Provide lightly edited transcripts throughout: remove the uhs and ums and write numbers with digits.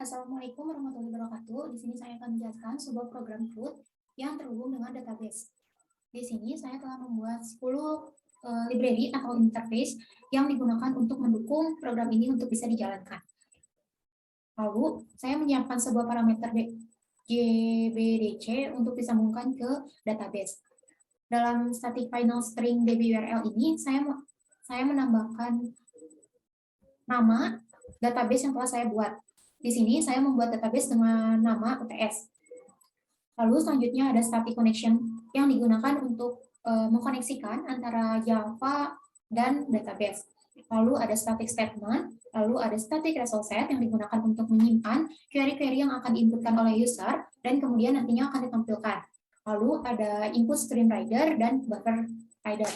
Assalamualaikum warahmatullahi wabarakatuh. Di sini saya akan menjelaskan sebuah program Flood yang terhubung dengan database. Di sini saya telah membuat 10 library atau interface yang digunakan untuk mendukung program ini untuk bisa dijalankan. Lalu, saya menyiapkan sebuah parameter JBDC untuk disambungkan ke database. Dalam static final string DB-URL ini, saya menambahkan nama database yang telah saya buat. Di sini saya membuat database dengan nama UTS. Lalu selanjutnya ada static connection yang digunakan untuk mengkoneksikan antara Java dan database. Lalu ada static statement, lalu ada static result set yang digunakan untuk menyimpan query-query yang akan diinputkan oleh user dan kemudian nantinya akan ditampilkan. Lalu ada input stream rider dan buffer rider.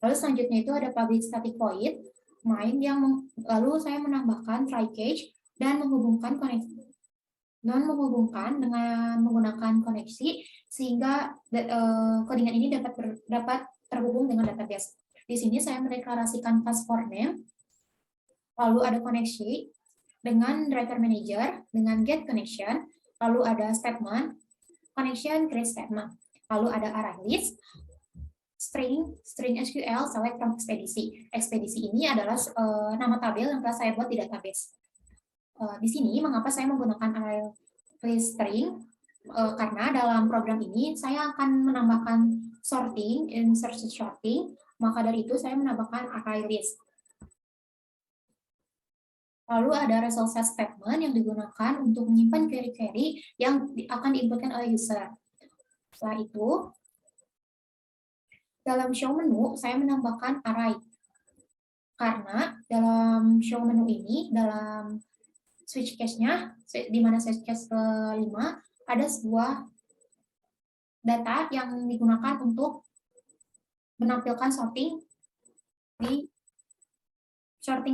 Lalu selanjutnya itu ada public static void main yang lalu saya menambahkan try catch dan menghubungkan dengan menggunakan koneksi sehingga codingan ini dapat terhubung dengan database. Di sini saya mendeklarasikan class for name, lalu ada koneksi dengan driver manager, dengan get connection, lalu ada statement, connection create statement, lalu ada array list, string SQL select from ekspedisi. Ekspedisi ini adalah nama tabel yang telah saya buat di database. Di sini mengapa saya menggunakan array list string? Karena dalam program ini saya akan menambahkan sorting, insert sorting, maka dari itu saya menambahkan array list. Lalu ada result set statement yang digunakan untuk menyimpan query-query yang akan diinputkan oleh user. Setelah itu, dalam show menu saya menambahkan array. Karena dalam show menu ini, dalam switch case-nya, di mana switch case ke-5, ada sebuah data yang digunakan untuk menampilkan sorting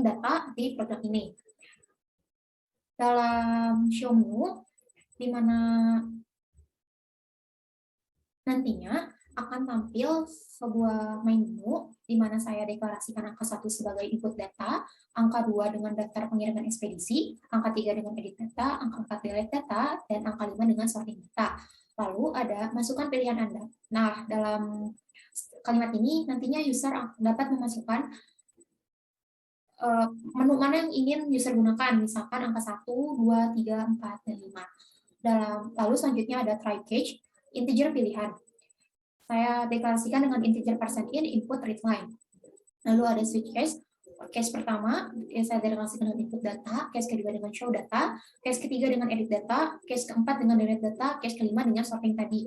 data di program ini. Dalam show menu, di mana nantinya akan tampil sebuah menu di mana saya deklarasikan angka 1 sebagai input data, angka 2 dengan daftar pengiriman ekspedisi, angka 3 dengan edit data, angka 4 delete data, dan angka 5 dengan sorting data. Lalu ada masukkan pilihan Anda. Nah, dalam kalimat ini nantinya user dapat memasukkan menu mana yang ingin user gunakan, misalkan angka 1, 2, 3, 4, dan 5. Lalu selanjutnya ada try catch, integer pilihan. Saya deklarasikan dengan integer %in input readline. Lalu ada switch case. Case pertama saya deklarasikan dengan input data, case kedua dengan show data, case ketiga dengan edit data, case keempat dengan delete data, case kelima dengan sorting tadi.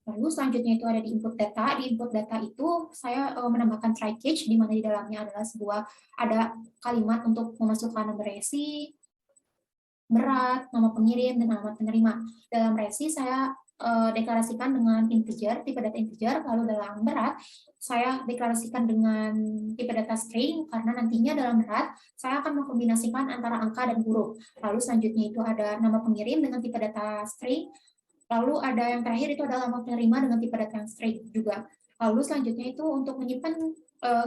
Lalu selanjutnya itu ada di input data. Di input data itu saya menambahkan try catch di mana di dalamnya adalah ada kalimat untuk memasukkan nomor resi, berat, nama pengirim, dan alamat penerima. Dalam resi saya deklarasikan dengan integer, tipe data integer, lalu dalam berat saya deklarasikan dengan tipe data string, karena nantinya dalam berat saya akan mengkombinasikan antara angka dan huruf. Lalu selanjutnya itu ada nama pengirim dengan tipe data string, lalu ada yang terakhir itu adalah alamat penerima dengan tipe data yang string juga. Lalu selanjutnya itu untuk menyimpan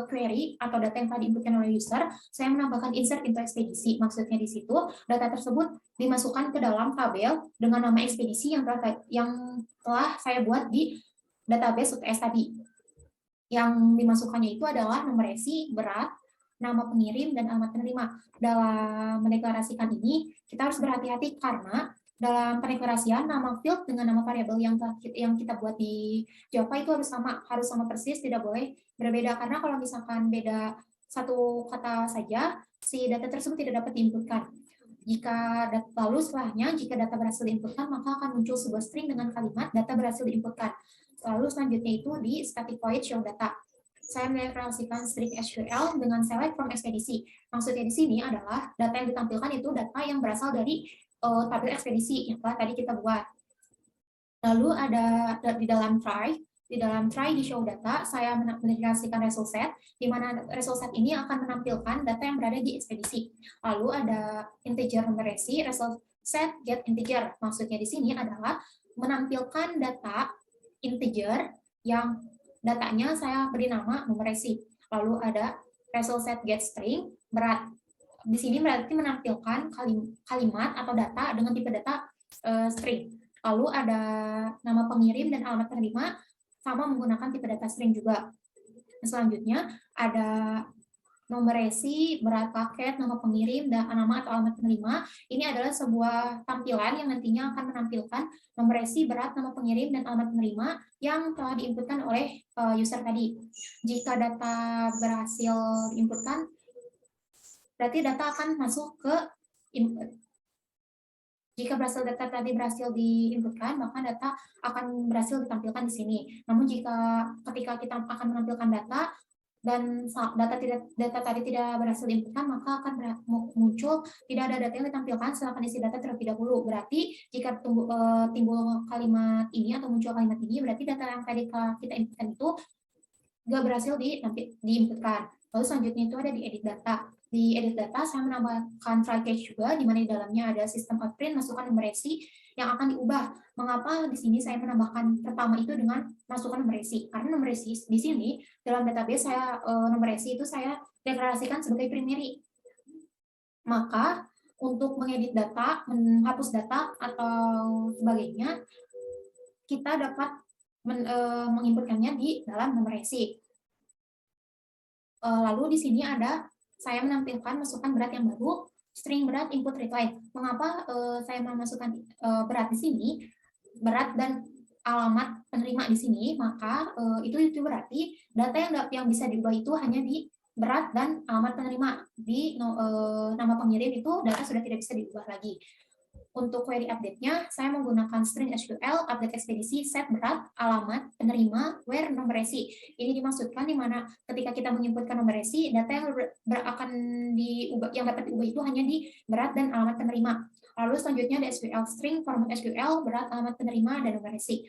query atau data yang telah diinputkan oleh user, saya menambahkan insert into ekspedisi. Maksudnya di situ data tersebut dimasukkan ke dalam tabel dengan nama ekspedisi yang telah saya buat di database UTS tadi. Yang dimasukkannya itu adalah nomor resi, berat, nama pengirim, dan alamat penerima. Dalam mendeklarasikan ini, kita harus berhati-hati karena dalam pendeklarasian nama field dengan nama variabel yang kita buat di Java itu harus sama persis, tidak boleh berbeda, karena kalau misalkan beda satu kata saja, si data tersebut tidak dapat diinputkan. Lalu setelahnya, jika data berhasil diinputkan, maka akan muncul sebuah string dengan kalimat data berhasil diinputkan. Lalu selanjutnya itu di static void show data. Saya mendeklarasikan string SQL dengan select from ekspedisi. Maksudnya di sini adalah data yang ditampilkan itu data yang berasal dari tabel ekspedisi yang telah tadi kita buat. Lalu ada di dalam try di show data, saya mendeklarasikan result set, di mana result set ini akan menampilkan data yang berada di ekspedisi. Lalu ada integer nomor resi, result set get integer. Maksudnya di sini adalah menampilkan data integer yang datanya saya beri nama nomor resi. Lalu ada result set get string, berat. di sini berarti menampilkan kalimat atau data dengan tipe data string. Lalu ada nama pengirim dan alamat penerima sama menggunakan tipe data string juga. Selanjutnya ada nomor resi, berat paket, nama pengirim, dan nama atau alamat penerima. Ini adalah sebuah tampilan yang nantinya akan menampilkan nomor resi, berat, nama pengirim, dan alamat penerima yang telah diinputkan oleh user tadi. Jika data berhasil diinputkan, berarti data akan masuk ke input. Jika data tadi berhasil diinputkan, maka data akan berhasil ditampilkan di sini. Namun ketika kita akan menampilkan data, dan data tadi tidak berhasil diinputkan, maka akan muncul tidak ada data yang ditampilkan setelah isi data terlebih dahulu. Berarti jika timbul kalimat ini atau muncul kalimat ini, berarti data yang tadi kita inputkan itu nggak berhasil diinputkan. Lalu selanjutnya itu ada di edit data. Di edit data saya menambahkan try catch juga, di mana di dalamnya ada sistem outprint, masukkan nomor resi yang akan diubah. Mengapa di sini saya menambahkan pertama itu dengan masukkan nomor resi? Karena nomor resi di sini dalam database saya nomor resi itu saya deklarasikan sebagai primary. Maka untuk mengedit data, menghapus data atau sebagainya, kita dapat menginputkannya di dalam nomor resi. Lalu di sini ada saya menampilkan masukan berat yang baru, string berat input reply. Mengapa saya memasukkan berat di sini, berat dan alamat penerima di sini? Maka itu berarti data yang bisa diubah itu hanya di berat dan alamat penerima. Di nama pengirim itu data sudah tidak bisa diubah lagi. Untuk query update-nya, saya menggunakan string SQL, update ekspedisi, set berat, alamat, penerima, where, nomor resi. Ini dimaksudkan di mana ketika kita menginputkan nomor resi, data yang akan diubah, yang dapat diubah itu hanya di berat dan alamat penerima. Lalu selanjutnya ada SQL string, format SQL, berat, alamat penerima, dan nomor resi.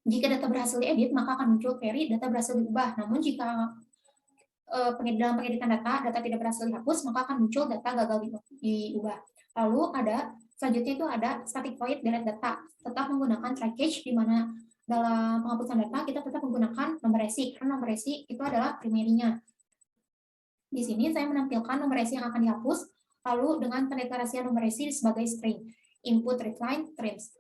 Jika data berhasil diedit, maka akan muncul query data berhasil diubah. Namun jika dalam pengeditan data tidak berhasil dihapus, maka akan muncul data gagal diubah. Lalu selanjutnya itu ada static void delete data. Tetap menggunakan try catch, di mana dalam penghapusan data kita tetap menggunakan nomor resi, karena nomor resi itu adalah primary-nya. Di sini saya menampilkan nomor resi yang akan dihapus, lalu dengan pendeklarasian nomor resi sebagai string, input readline trims.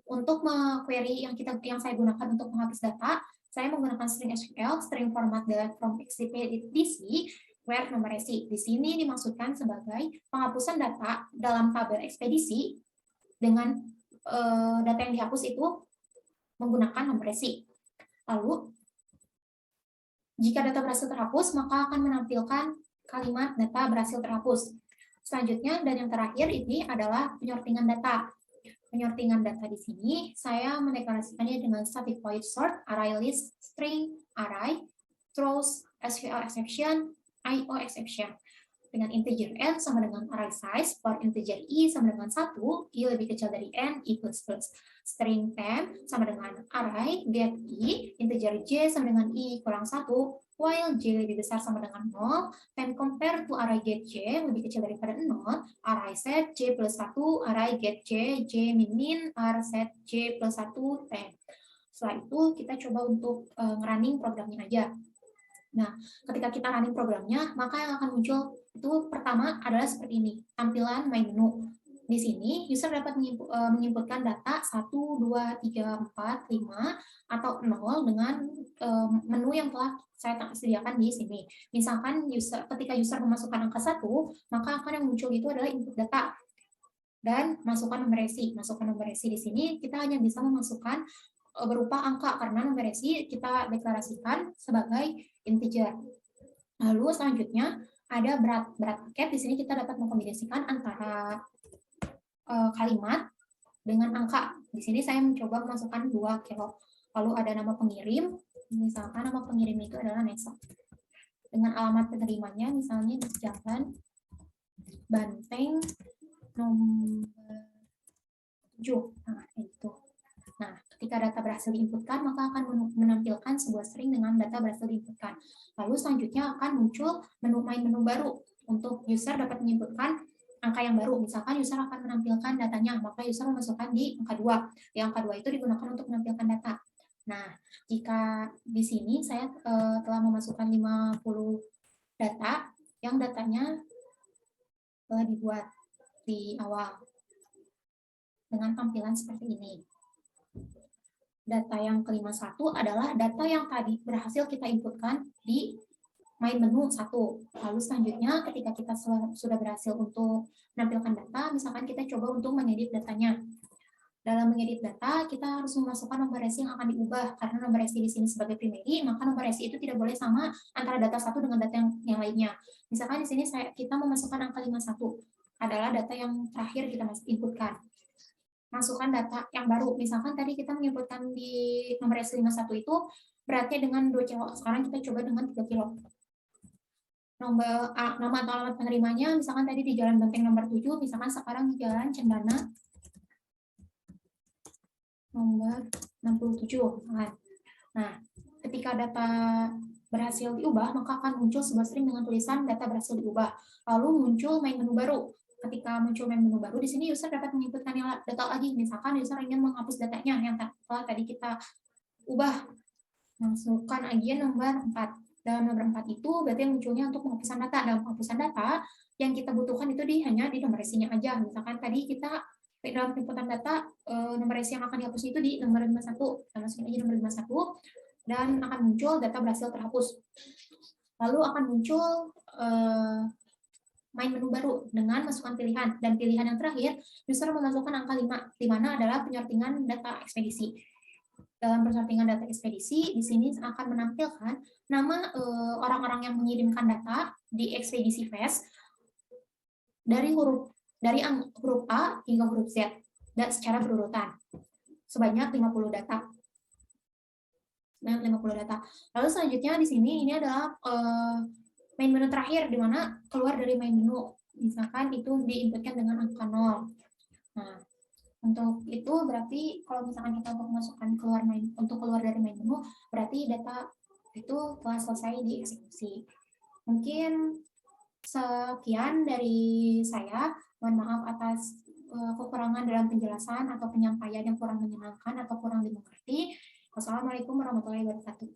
Untuk query yang saya gunakan untuk menghapus data, saya menggunakan string SQL, string format delete from expedition, where nomor resi. Di sini dimaksudkan sebagai penghapusan data dalam tabel ekspedisi dengan data yang dihapus itu menggunakan nomor resi. Lalu, jika data berhasil terhapus, maka akan menampilkan kalimat data berhasil terhapus. Selanjutnya, dan yang terakhir ini adalah penyortingan data. Penyortingan data di sini, saya mendeklarasikannya dengan static void sort, array list, string, array, throws, SQL exception, IO exception. Dengan integer n sama dengan array size, for integer i sama dengan 1, i lebih kecil dari n, i++. String temp sama dengan array get i, integer j sama dengan i kurang 1, while j lebih besar sama dengan 0, temp compare to array get j lebih kecil daripada 0, array set j plus 1, array get j, j min, array set j plus 1, temp. Setelah itu kita coba untuk running programnya aja. Nah, ketika kita running programnya, maka yang akan muncul itu pertama adalah seperti ini, tampilan my menu. Di sini, user dapat menginputkan data 1, 2, 3, 4, 5, atau 0 dengan menu yang telah saya sediakan di sini. Misalkan ketika user memasukkan angka 1, maka akan yang muncul itu adalah input data. Dan masukkan nomor resi. Masukkan nomor resi di sini, kita hanya bisa memasukkan berupa angka, karena nomor resi kita deklarasikan sebagai integer. Lalu selanjutnya ada berat paket. Di sini kita dapat mengkombinasikan antara kalimat dengan angka. Di sini saya mencoba memasukkan 2 kilo. Lalu ada nama pengirim, misalkan nama pengirim itu adalah Nesa. Dengan alamat penerimanya, misalnya di Jalan Banteng nomor 7. Nah, itu. Nah, ketika data berhasil diinputkan, maka akan menampilkan sebuah string dengan data berhasil diinputkan. Lalu selanjutnya akan muncul menu baru untuk user dapat menginputkan angka yang baru. Misalkan user akan menampilkan datanya, maka user memasukkan di angka 2. Di angka 2 itu digunakan untuk menampilkan data. Nah, jika di sini saya telah memasukkan 50 data, yang datanya telah dibuat di awal dengan tampilan seperti ini. Data yang kelima satu adalah data yang tadi berhasil kita inputkan di main menu 1. Lalu selanjutnya ketika kita sudah berhasil untuk menampilkan data, misalkan kita coba untuk mengedit datanya. Dalam mengedit data, kita harus memasukkan nomor resi yang akan diubah. Karena nomor resi di sini sebagai primary, maka nomor resi itu tidak boleh sama antara data satu dengan data yang lainnya. Misalkan di sini kita memasukkan angka 51, adalah data yang terakhir kita inputkan. Masukkan data yang baru. Misalkan tadi kita menyebutkan di nomor resi 51 itu beratnya dengan 2 kilo. Sekarang kita coba dengan 3 kilo. Nama atau alamat penerimanya, misalkan tadi di Jalan Benteng nomor 7, misalkan sekarang di Jalan Cendana nomor 67. Nah, ketika data berhasil diubah, maka akan muncul sebuah string dengan tulisan data berhasil diubah. Lalu muncul main menu baru. Ketika muncul main menu baru, di sini user dapat menginputkan data lagi. Misalkan user ingin menghapus datanya yang tadi kita ubah. Masukkan aja nomor 4. Dalam nomor 4 itu berarti munculnya untuk penghapusan data. Dalam penghapusan data, yang kita butuhkan itu hanya di nomor resinya aja. Misalkan tadi kita dalam inputan data, nomor resi yang akan dihapus itu di nomor 51. Kita masukin aja nomor 51, dan akan muncul data berhasil terhapus. Lalu akan muncul main menu baru dengan masukan pilihan. Dan pilihan yang terakhir, user memasukkan angka 5, di mana adalah penyortingan data ekspedisi. Dalam penyortingan data ekspedisi, di sini akan menampilkan nama orang-orang yang mengirimkan data di ekspedisi fast dari huruf A hingga huruf Z, dan secara berurutan sebanyak 50 data. Lalu selanjutnya di sini ini adalah main menu terakhir, di mana keluar dari main menu. Misalkan itu diinputkan dengan angka 0. Nah, untuk itu berarti kalau misalkan kita untuk masukkan keluar dari main menu, berarti data itu telah selesai dieksekusi. Mungkin sekian dari saya. Mohon maaf atas kekurangan dalam penjelasan atau penyampaian yang kurang menyenangkan atau kurang dimengerti. Wassalamualaikum warahmatullahi wabarakatuh.